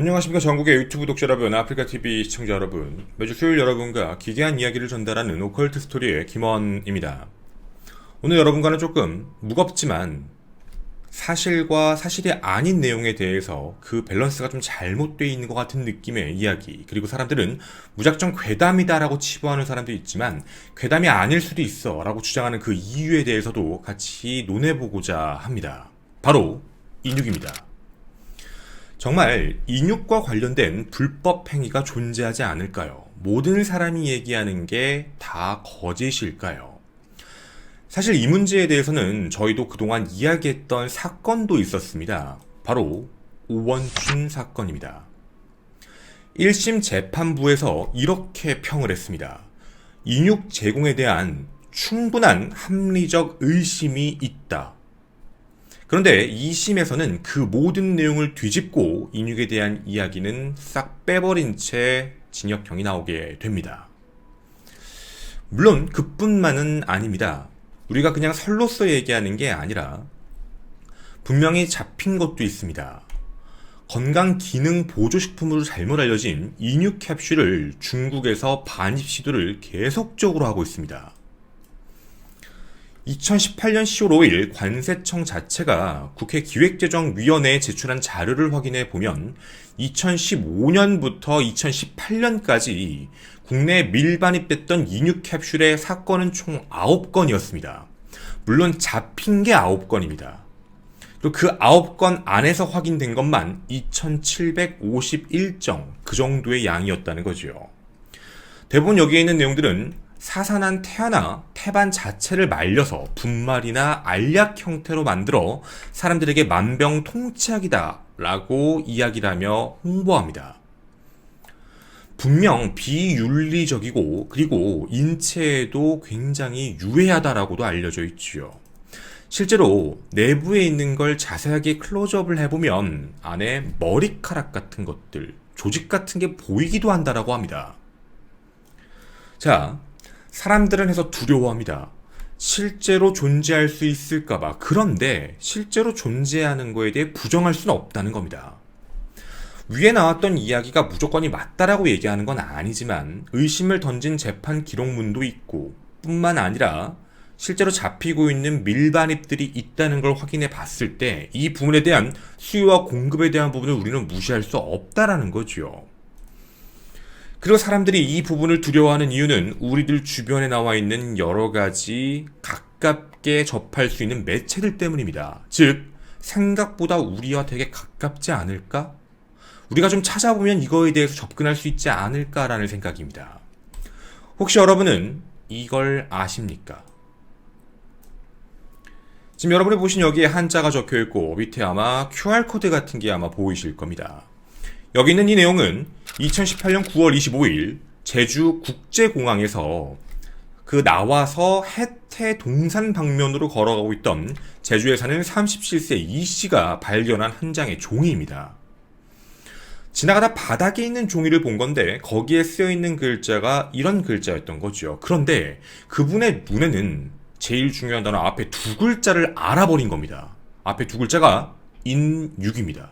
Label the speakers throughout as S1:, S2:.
S1: 안녕하십니까. 전국의 유튜브 독자 여러분, 아프리카TV 시청자 여러분, 매주 수요일 여러분과 기괴한 이야기를 전달하는 오컬트 스토리의 김원입니다. 오늘 여러분과는 조금 무겁지만 사실과 사실이 아닌 내용에 대해서 그 밸런스가 좀 잘못되어 있는 것 같은 느낌의 이야기, 그리고 사람들은 무작정 괴담이다 라고 치부하는 사람도 있지만 괴담이 아닐 수도 있어 라고 주장하는 그 이유에 대해서도 같이 논해보고자 합니다. 바로 인육입니다. 정말 인육과 관련된 불법 행위가 존재하지 않을까요? 모든 사람이 얘기하는 게 다 거짓일까요? 사실 이 문제에 대해서는 저희도 그동안 이야기했던 사건도 있었습니다. 바로 오원춘 사건입니다. 1심 재판부에서 이렇게 평을 했습니다. 인육 제공에 대한 충분한 합리적 의심이 있다. 그런데 2심에서는 그 모든 내용을 뒤집고 인육에 대한 이야기는 싹 빼버린 채 징역형이 나오게 됩니다. 물론 그뿐만은 아닙니다. 우리가 그냥 설로서 얘기하는 게 아니라 분명히 잡힌 것도 있습니다. 건강기능보조식품으로 잘못 알려진 인육 캡슐을 중국에서 반입 시도를 계속적으로 하고 있습니다. 2018년 10월 5일 관세청 자체가 국회 기획재정위원회에 제출한 자료를 확인해 보면 2015년부터 2018년까지 국내에 밀반입됐던 인육 캡슐의 사건은 총 9건이었습니다. 물론 잡힌 게 9건입니다. 그리고 그 9건 안에서 확인된 것만 2751정, 그 정도의 양이었다는 거죠. 대부분 여기에 있는 내용들은 사산한 태아나 태반 자체를 말려서 분말이나 알약 형태로 만들어 사람들에게 만병통치약이다 라고 이야기를 하며 홍보합니다. 분명 비윤리적이고 그리고 인체에도 굉장히 유해하다라고도 알려져 있지요. 실제로 내부에 있는 걸 자세하게 클로즈업을 해보면 안에 머리카락 같은 것들, 조직 같은 게 보이기도 한다라고 합니다. 자, 사람들은 해서 두려워합니다. 실제로 존재할 수 있을까봐. 그런데 실제로 존재하는 거에 대해 부정할 수는 없다는 겁니다. 위에 나왔던 이야기가 무조건이 맞다라고 얘기하는 건 아니지만 의심을 던진 재판 기록문도 있고 뿐만 아니라 실제로 잡히고 있는 밀반입들이 있다는 걸 확인해 봤을 때 이 부분에 대한 수요와 공급에 대한 부분을 우리는 무시할 수 없다라는 거죠. 그리고 사람들이 이 부분을 두려워하는 이유는 우리들 주변에 나와 있는 여러 가지 가깝게 접할 수 있는 매체들 때문입니다. 즉, 생각보다 우리와 되게 가깝지 않을까? 우리가 좀 찾아보면 이거에 대해서 접근할 수 있지 않을까라는 생각입니다. 혹시 여러분은 이걸 아십니까? 지금 여러분이 보신 여기에 한자가 적혀 있고 밑에 아마 QR코드 같은 게 아마 보이실 겁니다. 여기 있는 이 내용은 2018년 9월 25일 제주 국제공항에서 그 나와서 해태 동산 방면으로 걸어가고 있던 제주에 사는 37세 이 씨가 발견한 한 장의 종이입니다. 지나가다 바닥에 있는 종이를 본 건데 거기에 쓰여있는 글자가 이런 글자였던 거죠. 그런데 그분의 눈에는 제일 중요한 단어 앞에 두 글자를 알아버린 겁니다. 앞에 두 글자가 인육입니다.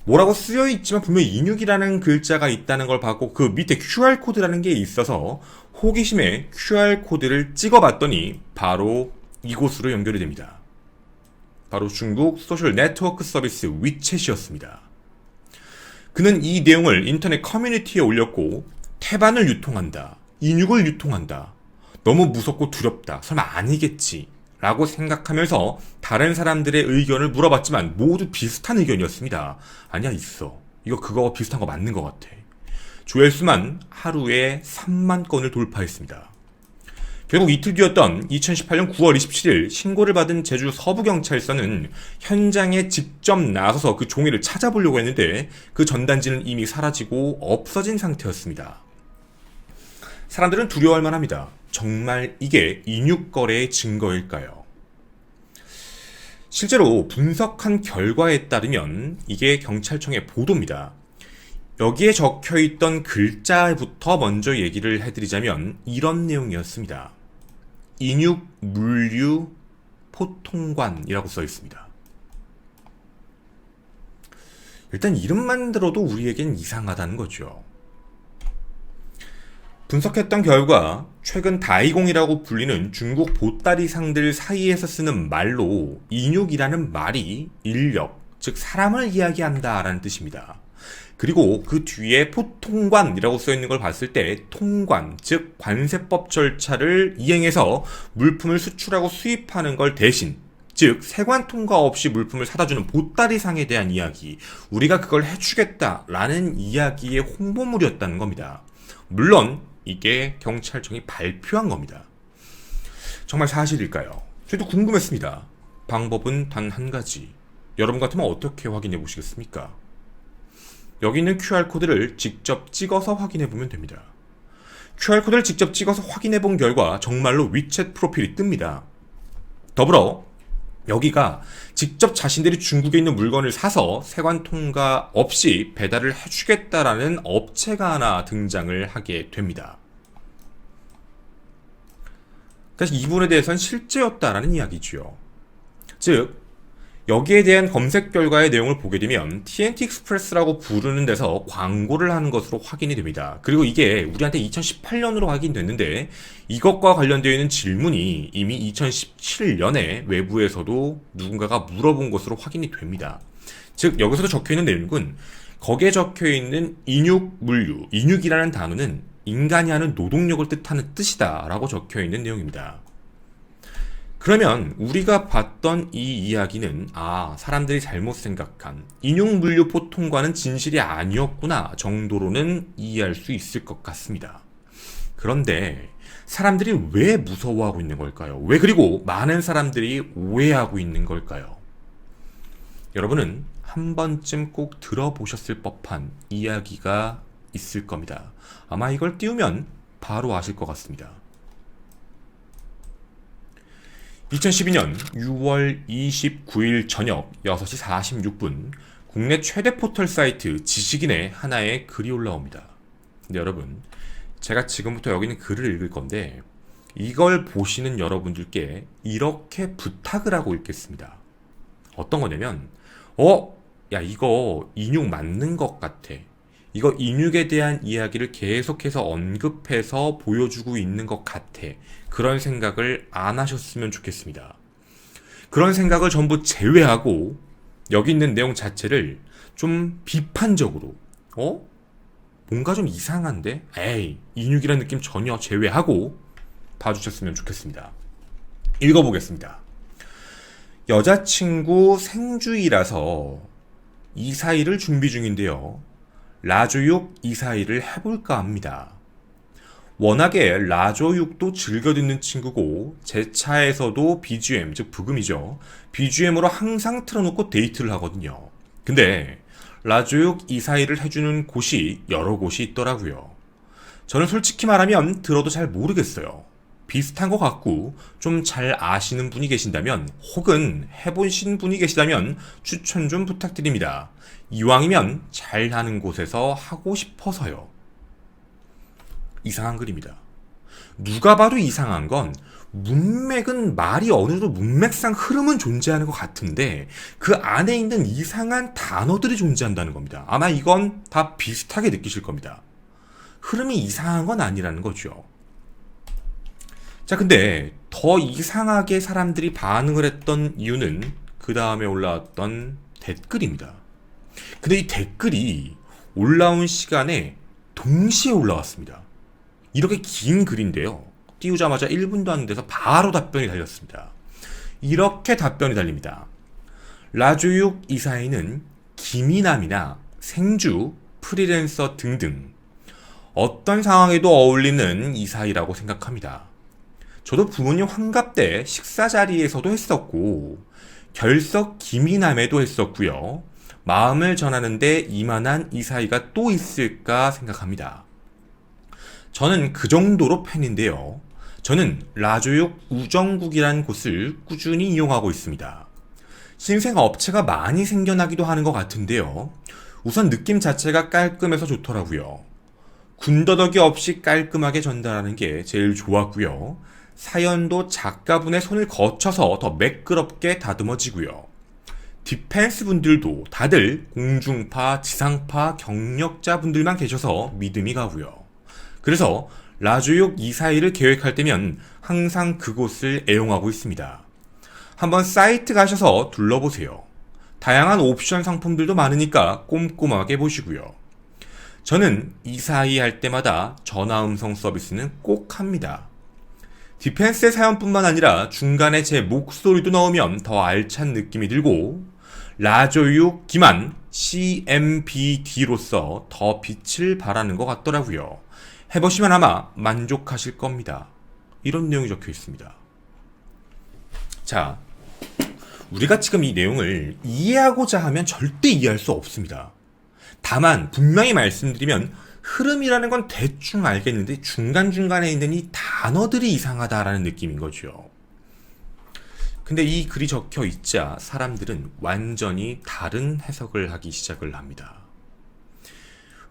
S1: 뭐라고 쓰여있지만 분명히 인육이라는 글자가 있다는 걸 봤고 그 밑에 QR코드라는 게 있어서 호기심에 QR코드를 찍어봤더니 바로 이곳으로 연결이 됩니다. 바로 중국 소셜 네트워크 서비스 위챗이었습니다. 그는 이 내용을 인터넷 커뮤니티에 올렸고 태반을 유통한다, 인육을 유통한다, 너무 무섭고 두렵다, 설마 아니겠지 라고 생각하면서 다른 사람들의 의견을 물어봤지만 모두 비슷한 의견이었습니다. 아니야, 있어. 이거 그거 비슷한 거 맞는 것 같아. 조회수만 하루에 3만 건을 돌파했습니다. 결국 이틀 뒤였던 2018년 9월 27일 신고를 받은 제주 서부경찰서는 현장에 직접 나서서 그 종이를 찾아보려고 했는데 그 전단지는 이미 사라지고 없어진 상태였습니다. 사람들은 두려워할 만합니다. 정말 이게 인육거래의 증거일까요? 실제로 분석한 결과에 따르면 이게 경찰청의 보도입니다. 여기에 적혀있던 글자부터 먼저 얘기를 해드리자면 이런 내용이었습니다. 인육 물류 포통관이라고 써있습니다. 일단 이름만 들어도 우리에겐 이상하다는 거죠. 분석했던 결과 최근 다이공이라고 불리는 중국 보따리상들 사이에서 쓰는 말로 인육이라는 말이 인력, 즉 사람을 이야기한다라는 뜻입니다. 그리고 그 뒤에 포통관이라고 써있는 걸 봤을 때 통관, 즉 관세법 절차를 이행해서 물품을 수출하고 수입하는 걸 대신, 즉 세관 통과 없이 물품을 사다주는 보따리상에 대한 이야기, 우리가 그걸 해주겠다라는 이야기의 홍보물이었다는 겁니다. 물론 이게 경찰청이 발표한 겁니다. 정말 사실일까요? 저도 궁금했습니다. 방법은 단 한 가지. 여러분 같으면 어떻게 확인해 보시겠습니까? 여기 있는 QR코드를 직접 찍어서 확인해 보면 됩니다. QR코드를 직접 찍어서 확인해 본 결과 정말로 위챗 프로필이 뜹니다. 더불어 여기가 직접 자신들이 중국에 있는 물건을 사서 세관 통과 없이 배달을 해주겠다라는 업체가 하나 등장을 하게 됩니다. 그래서 이 부분에 대해서는 실제였다라는 이야기죠. 즉 여기에 대한 검색 결과의 내용을 보게 되면 TNT 익스프레스라고 부르는 데서 광고를 하는 것으로 확인이 됩니다. 그리고 이게 우리한테 2018년으로 확인됐는데 이것과 관련되어 있는 질문이 이미 2017년에 외부에서도 누군가가 물어본 것으로 확인이 됩니다. 즉 여기서도 적혀있는 내용은 거기에 적혀있는 인육물류, 인육이라는 단어는 인간이 하는 노동력을 뜻하는 뜻이다 라고 적혀있는 내용입니다. 그러면 우리가 봤던 이 이야기는 사람들이 잘못 생각한 인육물류 포통과는 진실이 아니었구나 정도로는 이해할 수 있을 것 같습니다. 그런데 사람들이 왜 무서워하고 있는 걸까요? 왜 그리고 많은 사람들이 오해하고 있는 걸까요? 여러분은 한 번쯤 꼭 들어보셨을 법한 이야기가 있을 겁니다. 아마 이걸 띄우면 바로 아실 것 같습니다. 2012년 6월 29일 저녁 6시 46분 국내 최대 포털 사이트 지식인의 하나의 글이 올라옵니다. 근데 여러분, 제가 지금부터 여기 있는 글을 읽을 건데 이걸 보시는 여러분들께 이렇게 부탁을 하고 읽겠습니다. 어떤 거냐면 야 이거 인육 맞는 것 같아. 이거 인육에 대한 이야기를 계속해서 언급해서 보여주고 있는 것 같아. 그런 생각을 안 하셨으면 좋겠습니다. 그런 생각을 전부 제외하고 여기 있는 내용 자체를 좀 비판적으로 뭔가 좀 이상한데? 인육이라는 느낌 전혀 제외하고 봐주셨으면 좋겠습니다. 읽어보겠습니다. 여자친구 생주이라서 이사일을 준비 중인데요. 라조육 이사일을 해볼까 합니다. 워낙에 라조육도 즐겨 듣는 친구고 제 차에서도 BGM, 즉 부금이죠. BGM으로 항상 틀어놓고 데이트를 하거든요. 근데 라조육 이사일을 해주는 곳이 여러 곳이 있더라고요. 저는 솔직히 말하면 들어도 잘 모르겠어요. 비슷한 것 같고 좀 잘 아시는 분이 계신다면 혹은 해보신 분이 계시다면 추천 좀 부탁드립니다. 이왕이면 잘하는 곳에서 하고 싶어서요. 이상한 글입니다. 누가 봐도 이상한 건 문맥은 말이 어느 정도 문맥상 흐름은 존재하는 것 같은데 그 안에 있는 이상한 단어들이 존재한다는 겁니다. 아마 이건 다 비슷하게 느끼실 겁니다. 흐름이 이상한 건 아니라는 거죠. 자, 근데 더 이상하게 사람들이 반응을 했던 이유는 그 다음에 올라왔던 댓글입니다. 근데 이 댓글이 올라온 시간에 동시에 올라왔습니다. 이렇게 긴 글인데요. 띄우자마자 1분도 안 돼서 바로 답변이 달렸습니다. 이렇게 답변이 달립니다. 라조육 이사회는 김이남이나 생주, 프리랜서 등등 어떤 상황에도 어울리는 이사회라고 생각합니다. 저도 부모님 환갑 때 식사 자리에서도 했었고 결석 김이남에도 했었고요. 마음을 전하는데 이만한 이사회가 또 있을까 생각합니다. 저는 그 정도로 팬인데요. 저는 라조육 우정국이라는 곳을 꾸준히 이용하고 있습니다. 신생 업체가 많이 생겨나기도 하는 것 같은데요. 우선 느낌 자체가 깔끔해서 좋더라고요. 군더더기 없이 깔끔하게 전달하는 게 제일 좋았고요. 사연도 작가분의 손을 거쳐서 더 매끄럽게 다듬어지고요. 디펜스 분들도 다들 공중파, 지상파 경력자 분들만 계셔서 믿음이 가고요. 그래서 라조육 이사이를 계획할 때면 항상 그곳을 애용하고 있습니다. 한번 사이트 가셔서 둘러보세요. 다양한 옵션 상품들도 많으니까 꼼꼼하게 보시고요. 저는 이사이 할 때마다 전화 음성 서비스는 꼭 합니다. 디펜스의 사연뿐만 아니라 중간에 제 목소리도 넣으면 더 알찬 느낌이 들고 라조육 기만 CMBD로서 더 빛을 발하는 것 같더라고요. 해보시면 아마 만족하실 겁니다. 이런 내용이 적혀 있습니다. 자, 우리가 지금 이 내용을 이해하고자 하면 절대 이해할 수 없습니다. 다만 분명히 말씀드리면 흐름이라는 건 대충 알겠는데 중간중간에 있는 이 단어들이 이상하다라는 느낌인 거죠. 근데 이 글이 적혀 있자 사람들은 완전히 다른 해석을 하기 시작을 합니다.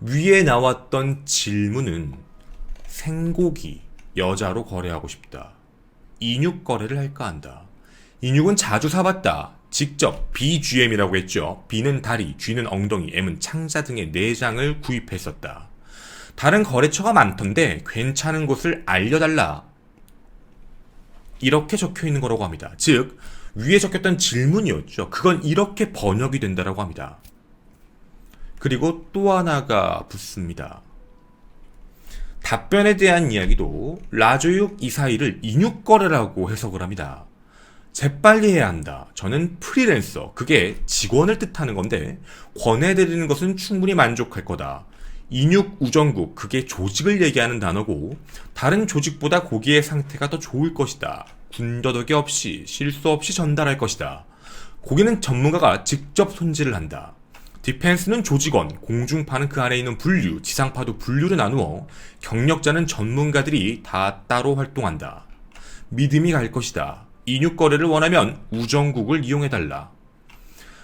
S1: 위에 나왔던 질문은 생고기, 여자로 거래하고 싶다. 인육 거래를 할까 한다. 인육은 자주 사봤다. 직접 BGM이라고 했죠. B는 다리, G는 엉덩이, M은 창자 등의 내장을 구입했었다. 다른 거래처가 많던데 괜찮은 곳을 알려달라. 이렇게 적혀 있는 거라고 합니다. 즉 위에 적혔던 질문이었죠. 그건 이렇게 번역이 된다라고 합니다. 그리고 또 하나가 붙습니다. 답변에 대한 이야기도 라조육 이사이를 인육거래라고 해석을 합니다. 재빨리 해야 한다. 저는 프리랜서, 그게 직원을 뜻하는 건데 권해드리는 것은 충분히 만족할 거다. 인육 우정국, 그게 조직을 얘기하는 단어고 다른 조직보다 고기의 상태가 더 좋을 것이다. 군더더기 없이 실수 없이 전달할 것이다. 고기는 전문가가 직접 손질을 한다. 디펜스는 조직원, 공중파는 그 안에 있는 분류, 지상파도 분류를 나누어 경력자는 전문가들이 다 따로 활동한다. 믿음이 갈 것이다. 인육 거래를 원하면 우정국을 이용해달라.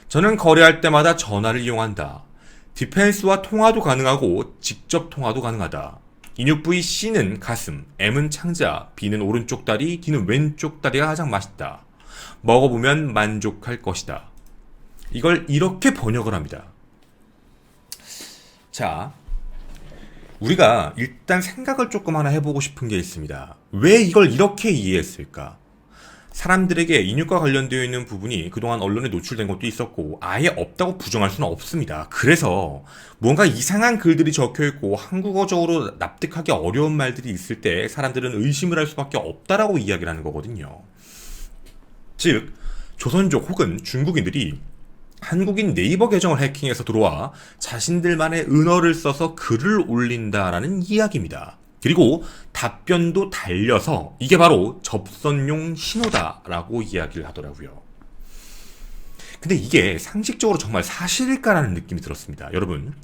S1: 저는 거래할 때마다 전화를 이용한다. 디펜스와 통화도 가능하고 직접 통화도 가능하다. 인육 부위 C는 가슴, M은 창자, B는 오른쪽 다리, D는 왼쪽 다리가 가장 맛있다. 먹어보면 만족할 것이다. 이걸 이렇게 번역을 합니다. 자, 우리가 일단 생각을 조금 하나 해보고 싶은 게 있습니다. 왜 이걸 이렇게 이해했을까? 사람들에게 인육과 관련되어 있는 부분이 그동안 언론에 노출된 것도 있었고 아예 없다고 부정할 수는 없습니다. 그래서 뭔가 이상한 글들이 적혀있고 한국어적으로 납득하기 어려운 말들이 있을 때 사람들은 의심을 할 수밖에 없다라고 이야기를 하는 거거든요. 즉 조선족 혹은 중국인들이 한국인 네이버 계정을 해킹해서 들어와 자신들만의 은어를 써서 글을 올린다라는 이야기입니다. 그리고 답변도 달려서 이게 바로 접선용 신호다라고 이야기를 하더라고요. 근데 이게 상식적으로 정말 사실일까라는 느낌이 들었습니다. 여러분,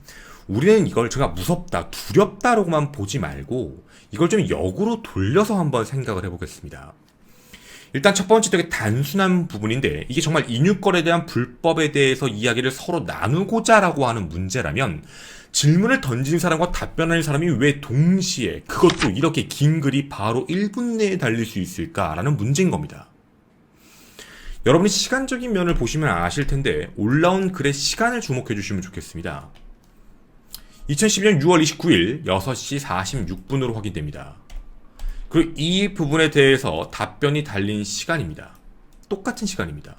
S1: 우리는 이걸 제가 무섭다, 두렵다라고만 보지 말고 이걸 좀 역으로 돌려서 한번 생각을 해보겠습니다. 일단 첫 번째 되게 단순한 부분인데 이게 정말 인육거래에 대한 불법에 대해서 이야기를 서로 나누고자라고 하는 문제라면 질문을 던진 사람과 답변하는 사람이 왜 동시에 그것도 이렇게 긴 글이 바로 1분 내에 달릴 수 있을까라는 문제인 겁니다. 여러분이 시간적인 면을 보시면 아실 텐데 올라온 글의 시간을 주목해 주시면 좋겠습니다. 2012년 6월 29일 6시 46분으로 확인됩니다. 그리고 이 부분에 대해서 답변이 달린 시간입니다. 똑같은 시간입니다.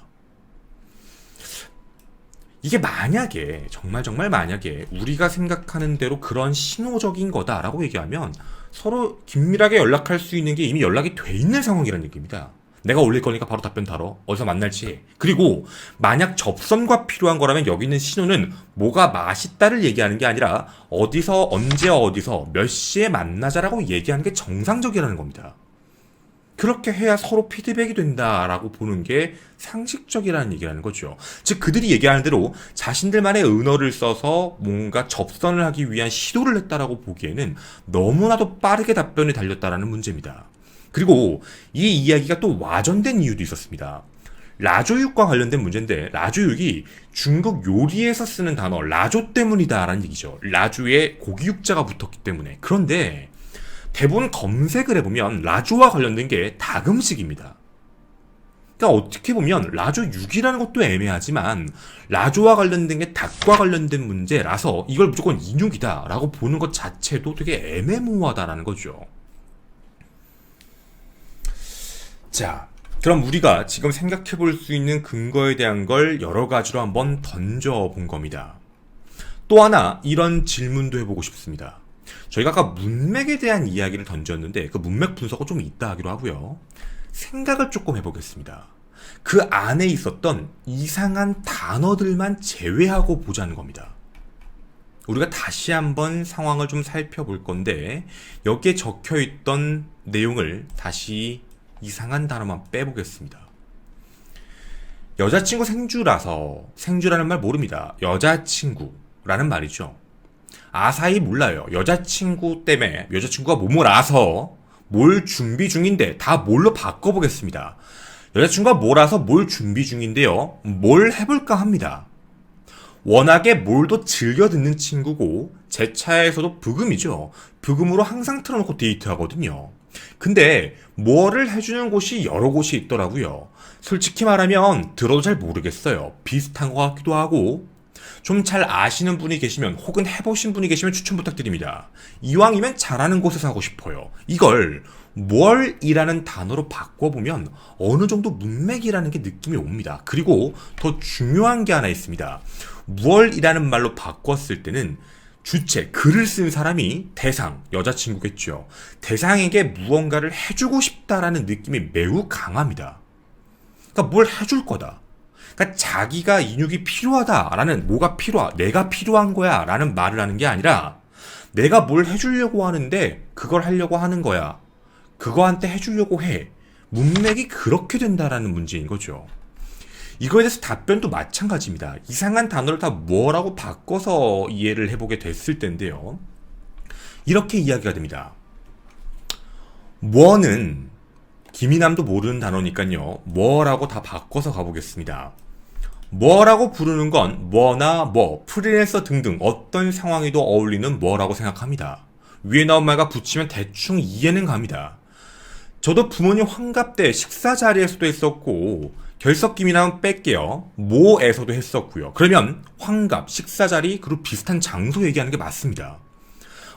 S1: 이게 만약에 정말 만약에 우리가 생각하는 대로 그런 신호적인 거다라고 얘기하면 서로 긴밀하게 연락할 수 있는 게 이미 연락이 돼 있는 상황이라는 얘기입니다. 내가 올릴 거니까 바로 답변 달어. 어디서 만날지 해. 그리고 만약 접선과 필요한 거라면 여기 있는 신호는 뭐가 맛있다를 얘기하는 게 아니라 어디서 언제 어디서 몇 시에 만나자라고 얘기하는 게 정상적이라는 겁니다. 그렇게 해야 서로 피드백이 된다라고 보는 게 상식적이라는 얘기라는 거죠. 즉 그들이 얘기하는 대로 자신들만의 은어를 써서 뭔가 접선을 하기 위한 시도를 했다라고 보기에는 너무나도 빠르게 답변이 달렸다라는 문제입니다. 그리고 이 이야기가 또 와전된 이유도 있었습니다. 라조육과 관련된 문제인데 라조육이 중국 요리에서 쓰는 단어 라조 때문이다라는 얘기죠. 라조에 고기 육자가 붙었기 때문에. 그런데 대부분 검색을 해보면 라조와 관련된 게 닭 음식입니다. 그러니까 어떻게 보면 라조 6이라는 것도 애매하지만 라조와 관련된 게 닭과 관련된 문제라서 이걸 무조건 인육이다 라고 보는 것 자체도 되게 애매모호하다라는 거죠. 자, 그럼 우리가 지금 생각해 볼 수 있는 근거에 대한 걸 여러 가지로 한번 던져본 겁니다. 또 하나 이런 질문도 해보고 싶습니다. 저희가 아까 문맥에 대한 이야기를 던졌는데 그 문맥 분석은 좀 이따 하기로 하고요. 생각을 조금 해보겠습니다. 그 안에 있었던 이상한 단어들만 제외하고 보자는 겁니다. 우리가 다시 한번 상황을 좀 살펴볼 건데 여기에 적혀있던 내용을 다시 이상한 단어만 빼보겠습니다. 여자친구 생주라서, 생주라는 말 모릅니다. 여자친구라는 말이죠. 아사히 몰라요. 여자친구 때문에 여자친구가 뭐뭐라서 뭘 준비 중인데 다 뭘로 바꿔보겠습니다. 여자친구가 뭐라서 뭘 준비 중인데요. 뭘 해볼까 합니다. 워낙에 뭘도 즐겨 듣는 친구고 제 차에서도 브금이죠. 브금으로 항상 틀어놓고 데이트하거든요. 근데 뭐를 해주는 곳이 여러 곳이 있더라고요. 솔직히 말하면 들어도 잘 모르겠어요. 비슷한 것 같기도 하고 좀 잘 아시는 분이 계시면 혹은 해보신 분이 계시면 추천 부탁드립니다. 이왕이면 잘하는 곳에서 하고 싶어요. 이걸 뭘이라는 단어로 바꿔보면 어느 정도 문맥이라는 게 느낌이 옵니다. 그리고 더 중요한 게 하나 있습니다. 뭘이라는 말로 바꿨을 때는 주체, 글을 쓴 사람이 대상, 여자친구겠죠. 대상에게 무언가를 해주고 싶다라는 느낌이 매우 강합니다. 그러니까 뭘 해줄 거다. 그러니까 자기가 인육이 필요하다라는 뭐가 내가 필요한 거야 라는 말을 하는 게 아니라 내가 뭘 해주려고 하는데 그걸 하려고 하는 거야. 그거한테 해주려고 해. 문맥이 그렇게 된다라는 문제인 거죠. 이거에 대해서 답변도 마찬가지입니다. 이상한 단어를 다 뭐라고 바꿔서 이해를 해보게 됐을 텐데요. 이렇게 이야기가 됩니다. 뭐는 김이남도 모르는 단어니까요. 뭐라고 다 바꿔서 가보겠습니다. 뭐라고 부르는 건 뭐나 뭐, 프리랜서 등등 어떤 상황에도 어울리는 뭐라고 생각합니다. 위에 나온 말과 붙이면 대충 이해는 갑니다. 저도 부모님 환갑 때 식사 자리에서도 했었고 결석김이나면 뺄게요. 뭐에서도 했었고요. 그러면 환갑, 식사 자리 그리고 비슷한 장소 얘기하는 게 맞습니다.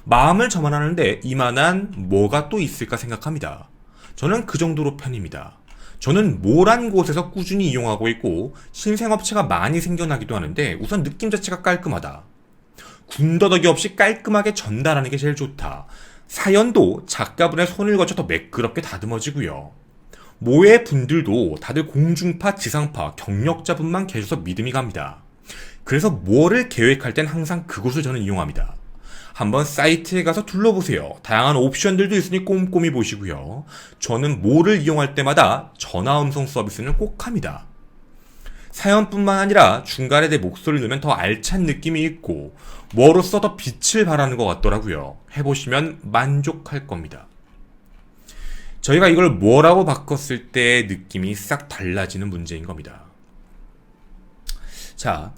S1: 마음을 전환하는데 이만한 뭐가 또 있을까 생각합니다. 저는 그 정도로 편입니다. 저는 뭐란 곳에서 꾸준히 이용하고 있고 신생업체가 많이 생겨나기도 하는데 우선 느낌 자체가 깔끔하다. 군더더기 없이 깔끔하게 전달하는 게 제일 좋다. 사연도 작가분의 손을 거쳐 더 매끄럽게 다듬어지고요. 모의 분들도 다들 공중파, 지상파, 경력자분만 계셔서 믿음이 갑니다. 그래서 뭐를 계획할 땐 항상 그곳을 저는 이용합니다. 한번 사이트에 가서 둘러보세요. 다양한 옵션들도 있으니 꼼꼼히 보시고요. 저는 뭐를 이용할 때마다 전화 음성 서비스는 꼭 합니다. 사연뿐만 아니라 중간에 내 목소리를 넣으면 더 알찬 느낌이 있고 뭐로써 더 빛을 발하는 것 같더라고요. 해보시면 만족할 겁니다. 저희가 이걸 뭐라고 바꿨을 때 느낌이 싹 달라지는 문제인 겁니다. 자,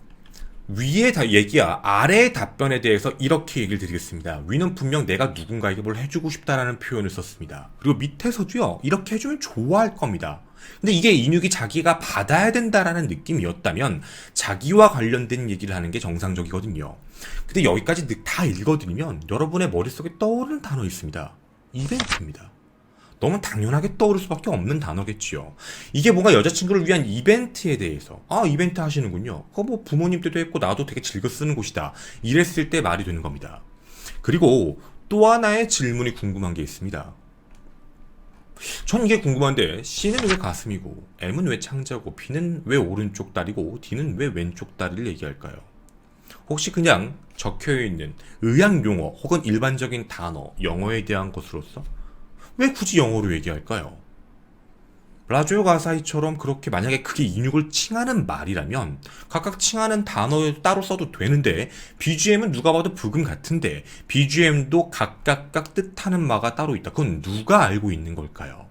S1: 위의 얘기와 아래의 답변에 대해서 이렇게 얘기를 드리겠습니다. 위는 분명 내가 누군가에게 뭘 해주고 싶다라는 표현을 썼습니다. 그리고 밑에서도요, 이렇게 해주면 좋아할 겁니다. 근데 이게 인육이 자기가 받아야 된다라는 느낌이었다면 자기와 관련된 얘기를 하는 게 정상적이거든요. 근데 여기까지 다 읽어드리면 여러분의 머릿속에 떠오르는 단어 있습니다. 이벤트입니다. 너무 당연하게 떠오를 수밖에 없는 단어겠지요. 이게 뭔가 여자친구를 위한 이벤트에 대해서 이벤트 하시는군요. 그거 뭐 부모님 때도 했고 나도 되게 즐겨 쓰는 곳이다. 이랬을 때 말이 되는 겁니다. 그리고 또 하나의 질문이 궁금한 게 있습니다. 전 이게 궁금한데 C는 왜 가슴이고 M은 왜 창자고 B는 왜 오른쪽 다리고 D는 왜 왼쪽 다리를 얘기할까요? 혹시 그냥 적혀있는 의학용어 혹은 일반적인 단어, 영어에 대한 것으로서 왜 굳이 영어로 얘기할까요? 라조요 가사이처럼 그렇게 만약에 그게 인육을 칭하는 말이라면 각각 칭하는 단어에 따로 써도 되는데 BGM은 누가 봐도 브금 같은데 BGM도 각각 뜻하는 바가 따로 있다. 그건 누가 알고 있는 걸까요?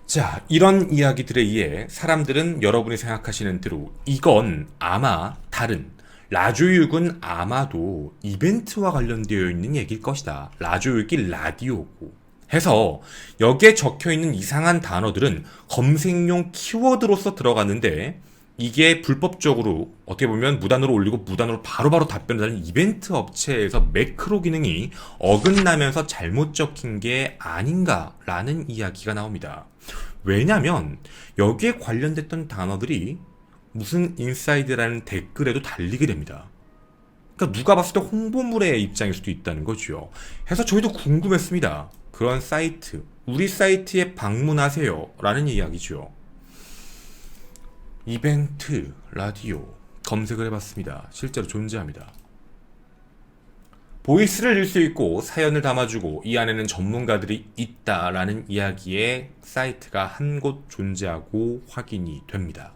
S1: 자, 이런 이야기들에 의해 사람들은 여러분이 생각하시는 대로 이건 아마 다른 라조육은 아마도 이벤트와 관련되어 있는 얘기일 것이다. 라조육이 라디오고 해서 여기에 적혀있는 이상한 단어들은 검색용 키워드로서 들어갔는데 이게 불법적으로 어떻게 보면 무단으로 올리고 무단으로 바로바로 답변을 하는 이벤트 업체에서 매크로 기능이 어긋나면서 잘못 적힌 게 아닌가라는 이야기가 나옵니다. 왜냐면 여기에 관련됐던 단어들이 무슨 인사이드라는 댓글에도 달리게 됩니다. 그러니까 누가 봤을 때 홍보물의 입장일 수도 있다는 거죠. 해서 저희도 궁금했습니다. 그런 사이트, 우리 사이트에 방문하세요 라는 이야기죠. 이벤트, 라디오 검색을 해봤습니다. 실제로 존재합니다. 보이스를 낼 수 있고 사연을 담아주고 이 안에는 전문가들이 있다라는 이야기의 사이트가 한 곳 존재하고 확인이 됩니다.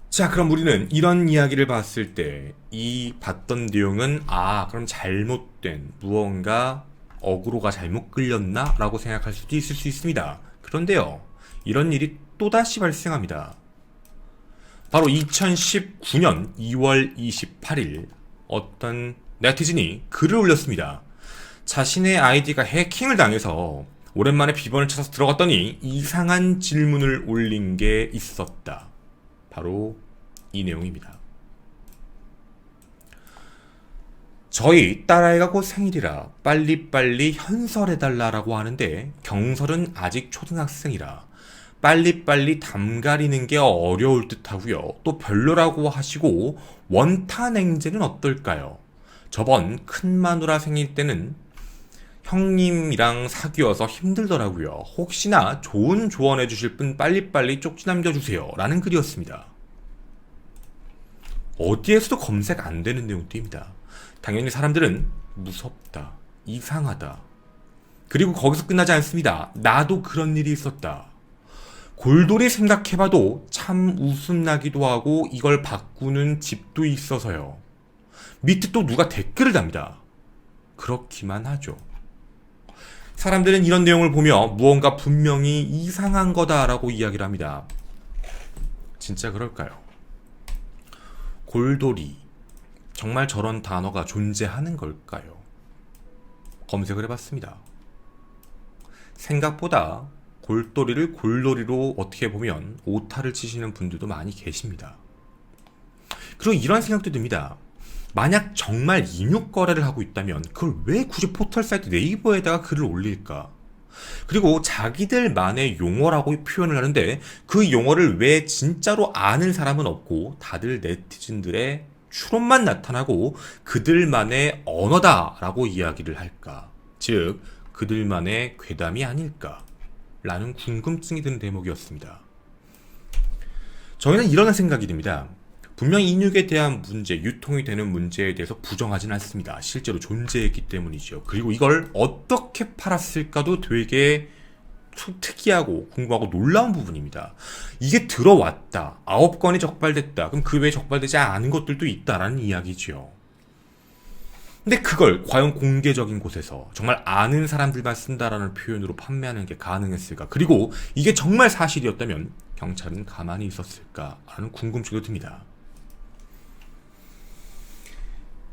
S1: 자, 그럼 우리는 이런 이야기를 봤을 때 이 봤던 내용은 그럼 잘못된 무언가 어그로가 잘못 끌렸나? 라고 생각할 수도 있을 수 있습니다. 그런데요, 이런 일이 또다시 발생합니다. 바로 2019년 2월 28일 어떤 네티즌이 글을 올렸습니다. 자신의 아이디가 해킹을 당해서 오랜만에 비번을 찾아서 들어갔더니 이상한 질문을 올린 게 있었다. 바로 이 내용입니다. 저희 딸아이가 곧 생일이라 빨리빨리 현설해달라고 하는데 경설은 아직 초등학생이라 빨리빨리 담가리는 게 어려울 듯 하고요. 또 별로라고 하시고 원탄행제는 어떨까요? 저번 큰 마누라 생일 때는 형님이랑 사귀어서 힘들더라고요. 혹시나 좋은 조언해 주실 분 빨리빨리 쪽지 남겨주세요. 라는 글이었습니다. 어디에서도 검색 안 되는 내용들입니다. 당연히 사람들은 무섭다, 이상하다. 그리고 거기서 끝나지 않습니다. 나도 그런 일이 있었다. 골똘히 생각해봐도 참 웃음 나기도 하고 이걸 바꾸는 집도 있어서요. 밑에 또 누가 댓글을 답니다. 그렇기만 하죠. 사람들은 이런 내용을 보며 무언가 분명히 이상한 거다라고 이야기를 합니다. 진짜 그럴까요? 골똘히 정말 저런 단어가 존재하는 걸까요? 검색을 해봤습니다. 생각보다 골똘히를 골놀이로 어떻게 보면 오타를 치시는 분들도 많이 계십니다. 그리고 이런 생각도 듭니다. 만약 정말 인육 거래를 하고 있다면 그걸 왜 굳이 포털 사이트 네이버에다가 글을 올릴까? 그리고 자기들만의 용어라고 표현을 하는데 그 용어를 왜 진짜로 아는 사람은 없고 다들 네티즌들의 추론만 나타나고 그들만의 언어다라고 이야기를 할까? 즉 그들만의 괴담이 아닐까? 라는 궁금증이 드는 대목이었습니다. 저희는 이런 생각이 듭니다. 분명히 인육에 대한 문제, 유통이 되는 문제에 대해서 부정하진 않습니다. 실제로 존재했기 때문이죠. 그리고 이걸 어떻게 팔았을까도 되게 특이하고 궁금하고 놀라운 부분입니다. 이게 들어왔다. 9건이 적발됐다. 그럼 그 외에 적발되지 않은 것들도 있다라는 이야기죠. 근데 그걸 과연 공개적인 곳에서 정말 아는 사람들만 쓴다라는 표현으로 판매하는 게 가능했을까? 그리고 이게 정말 사실이었다면 경찰은 가만히 있었을까? 하는 궁금증도 듭니다.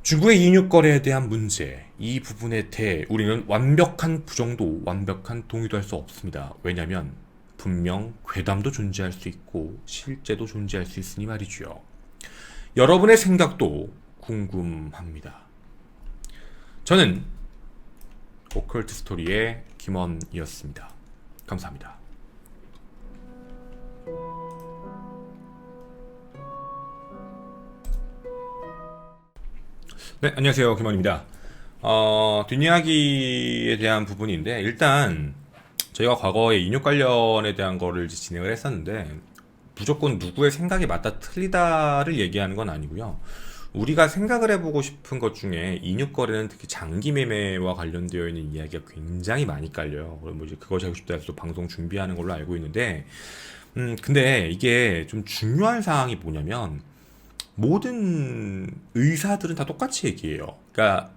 S1: 중국의 인육 거래에 대한 문제, 이 부분에 대해 우리는 완벽한 부정도 완벽한 동의도 할 수 없습니다. 왜냐하면 분명 괴담도 존재할 수 있고 실제도 존재할 수 있으니 말이죠. 여러분의 생각도 궁금합니다. 저는 오컬트 스토리의 김원이었습니다. 감사합니다. 네, 안녕하세요. 김원입니다. 뒷이야기에 대한 부분인데, 일단, 저희가 과거에 인육 관련에 대한 거를 진행을 했었는데, 무조건 누구의 생각이 맞다 틀리다를 얘기하는 건 아니고요. 우리가 생각을 해보고 싶은 것 중에 인육 거래는 특히 장기 매매와 관련되어 있는 이야기가 굉장히 많이 깔려요. 그럼 뭐 이제 그것이 하고 싶다 해서 또 방송 준비하는 걸로 알고 있는데, 근데 이게 좀 중요한 사항이 뭐냐면, 모든 의사들은 다 똑같이 얘기해요. 그러니까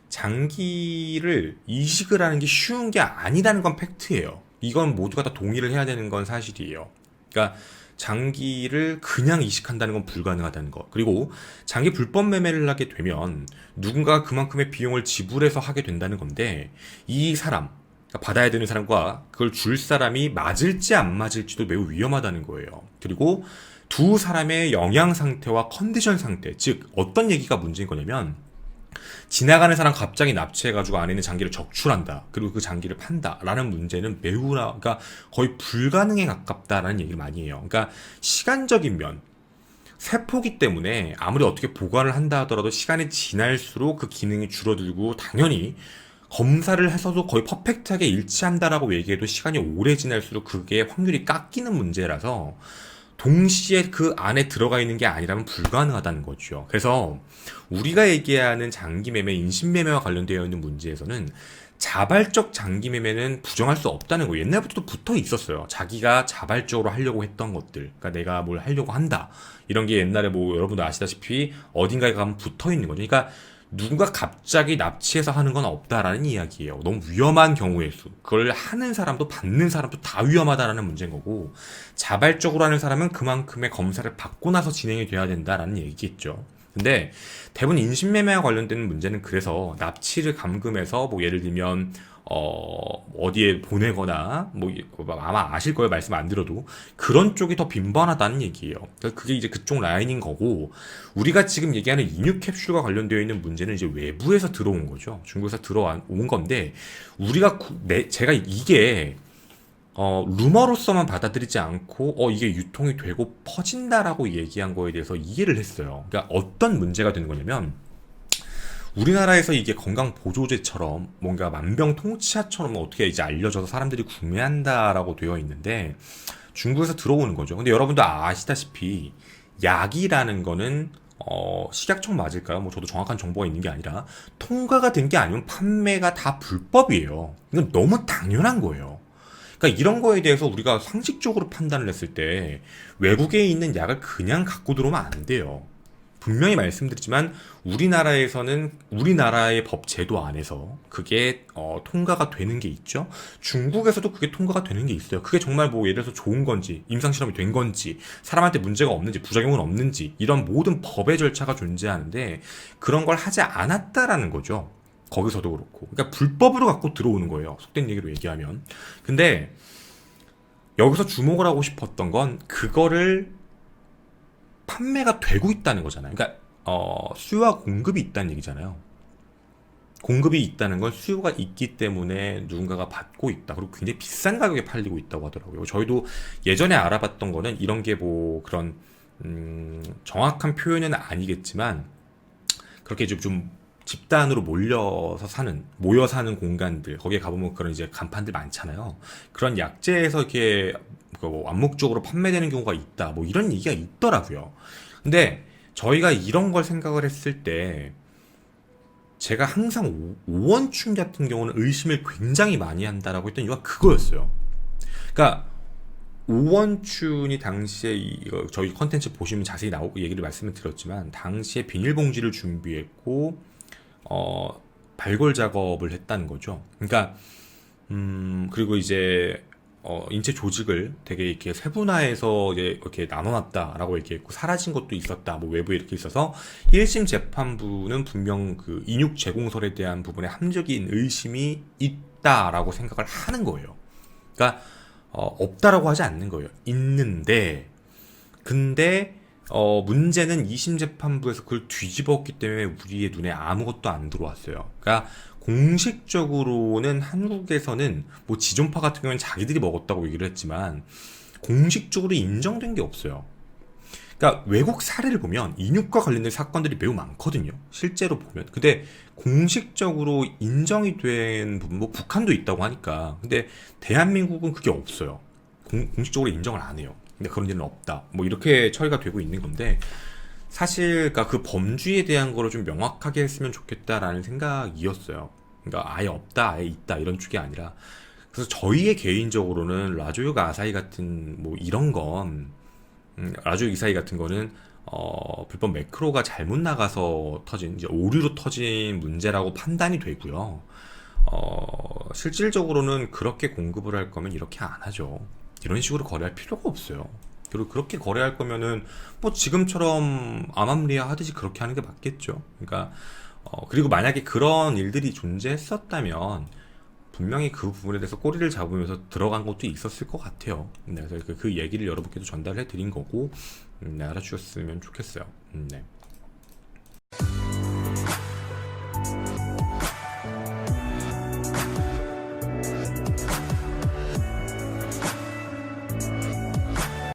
S1: 장기를 이식을 하는 게 쉬운 게 아니라는 건 팩트예요. 이건 모두가 다 동의를 해야 되는 건 사실이에요. 그러니까 장기를 그냥 이식한다는 건 불가능하다는 것. 그리고 장기 불법 매매를 하게 되면 누군가가 그만큼의 비용을 지불해서 하게 된다는 건데 이 사람, 그러니까 받아야 되는 사람과 그걸 줄 사람이 맞을지 안 맞을지도 매우 위험하다는 거예요. 그리고 두 사람의 영양 상태와 컨디션 상태, 즉 어떤 얘기가 문제인 거냐면 지나가는 사람 갑자기 납치해가지고 안에 있는 장기를 적출한다. 그리고 그 장기를 판다라는 문제는 그러니까 거의 불가능에 가깝다라는 얘기를 많이 해요. 그러니까 시간적인 면, 세포기 때문에 아무리 어떻게 보관을 한다 하더라도 시간이 지날수록 그 기능이 줄어들고 당연히 검사를 해서도 거의 퍼펙트하게 일치한다라고 얘기해도 시간이 오래 지날수록 그게 확률이 깎이는 문제라서 동시에 그 안에 들어가 있는 게 아니라면 불가능하다는 거죠. 그래서 우리가 얘기하는 장기 매매, 인신 매매와 관련되어 있는 문제에서는 자발적 장기 매매는 부정할 수 없다는 거예요. 옛날부터도 붙어 있었어요. 자기가 자발적으로 하려고 했던 것들. 그러니까 내가 뭘 하려고 한다. 이런 게 옛날에 뭐 여러분도 아시다시피 어딘가에 가면 붙어 있는 거죠. 그러니까 누군가 갑자기 납치해서 하는 건 없다라는 이야기예요. 너무 위험한 경우의 수. 그걸 하는 사람도 받는 사람도 다 위험하다라는 문제인 거고, 자발적으로 하는 사람은 그만큼의 검사를 받고 나서 진행이 돼야 된다라는 얘기겠죠. 근데 대부분 인신매매와 관련된 문제는 그래서 납치를 감금해서 뭐 예를 들면 어디에 보내거나 뭐 아마 아실 거예요. 말씀 안 드려도 그런 쪽이 더 빈번하다는 얘기예요. 그러니까 그게 이제 그쪽 라인인 거고, 우리가 지금 얘기하는 인육 캡슐과 관련되어 있는 문제는 이제 외부에서 들어온 거죠. 중국에서 들어온 건데 우리가 제가 이게 루머로서만 받아들이지 않고 이게 유통이 되고 퍼진다라고 얘기한 거에 대해서 이해를 했어요. 그러니까 어떤 문제가 되는 거냐면 우리나라에서 이게 건강보조제처럼 뭔가 만병통치약처럼 어떻게 이제 알려져서 사람들이 구매한다라고 되어 있는데 중국에서 들어오는 거죠. 근데 여러분도 아시다시피 약이라는 거는 식약청 맞을까요? 뭐 저도 정확한 정보가 있는 게 아니라 통과가 된 게 아니면 판매가 다 불법이에요. 이건 너무 당연한 거예요. 그러니까 이런 거에 대해서 우리가 상식적으로 판단을 했을 때 외국에 있는 약을 그냥 갖고 들어오면 안 돼요. 분명히 말씀드리지만 우리나라에서는 우리나라의 법 제도 안에서 그게 통과가 되는 게 있죠. 중국에서도 그게 통과가 되는 게 있어요. 그게 정말 뭐 예를 들어서 좋은 건지 임상실험이 된 건지 사람한테 문제가 없는지 부작용은 없는지 이런 모든 법의 절차가 존재하는데 그런 걸 하지 않았다라는 거죠. 거기서도 그렇고. 그러니까 불법으로 갖고 들어오는 거예요. 속된 얘기로 얘기하면. 근데 여기서 주목을 하고 싶었던 건 그거를 판매가 되고 있다는 거잖아요. 그러니까 수요와 공급이 있다는 얘기잖아요. 공급이 있다는 건 수요가 있기 때문에 누군가가 받고 있다. 그리고 굉장히 비싼 가격에 팔리고 있다고 하더라고요. 저희도 예전에 알아봤던 거는 이런 게 뭐 그런 정확한 표현은 아니겠지만 그렇게 좀 집단으로 모여 사는 공간들, 거기에 가보면 그런 이제 간판들 많잖아요. 그런 약재에서 이렇게 암묵적으로 판매되는 경우가 있다. 뭐 이런 얘기가 있더라고요. 근데 저희가 이런 걸 생각을 했을 때 제가 항상 오원춘 같은 경우는 의심을 굉장히 많이 한다라고 했던 이유가 그거였어요. 그러니까 오원춘이 당시에 저희 컨텐츠 보시면 자세히 얘기를 말씀을 드렸지만 당시에 비닐봉지를 준비했고 발골 작업을 했다는 거죠. 그러니까 그리고 이제 인체 조직을 되게 이렇게 세분화해서 이제 이렇게 나눠놨다라고 얘기했고 사라진 것도 있었다. 뭐 외부에 이렇게 있어서 1심 재판부는 분명 그 인육 제공설에 대한 부분에 합리적인 의심이 있다라고 생각을 하는 거예요. 그러니까 없다라고 하지 않는 거예요. 있는데 근데 문제는 2심 재판부에서 그걸 뒤집었기 때문에 우리의 눈에 아무것도 안 들어왔어요. 그러니까 공식적으로는 한국에서는 뭐 지존파 같은 경우는 자기들이 먹었다고 얘기를 했지만 공식적으로 인정된 게 없어요. 그러니까 외국 사례를 보면 인육과 관련된 사건들이 매우 많거든요. 실제로 보면. 근데 공식적으로 인정이 된 부분, 뭐 북한도 있다고 하니까. 근데 대한민국은 그게 없어요. 공식적으로 인정을 안 해요. 근데 그런 일은 없다. 뭐 이렇게 처리가 되고 있는 건데 사실 그러니까 그 범주에 대한 거를 좀 명확하게 했으면 좋겠다라는 생각이었어요. 그러니까 아예 없다, 아예 있다 이런 쪽이 아니라 그래서 저희의 개인적으로는 라조육 아사히 같은 뭐 이런 건 라조육 이사히 같은 거는 불법 매크로가 잘못 나가서 터진 이제 오류로 터진 문제라고 판단이 되고요. 실질적으로는 그렇게 공급을 할 거면 이렇게 안 하죠. 이런 식으로 거래할 필요가 없어요. 그리고 그렇게 거래할 거면은 뭐 지금처럼 아맘리아 하듯이 그렇게 하는 게 맞겠죠. 그러니까 그리고 만약에 그런 일들이 존재했었다면 분명히 그 부분에 대해서 꼬리를 잡으면서 들어간 것도 있었을 것 같아요. 네, 그래서 그 얘기를 여러분께도 전달해 드린 거고, 네, 알아주셨으면 좋겠어요. 네.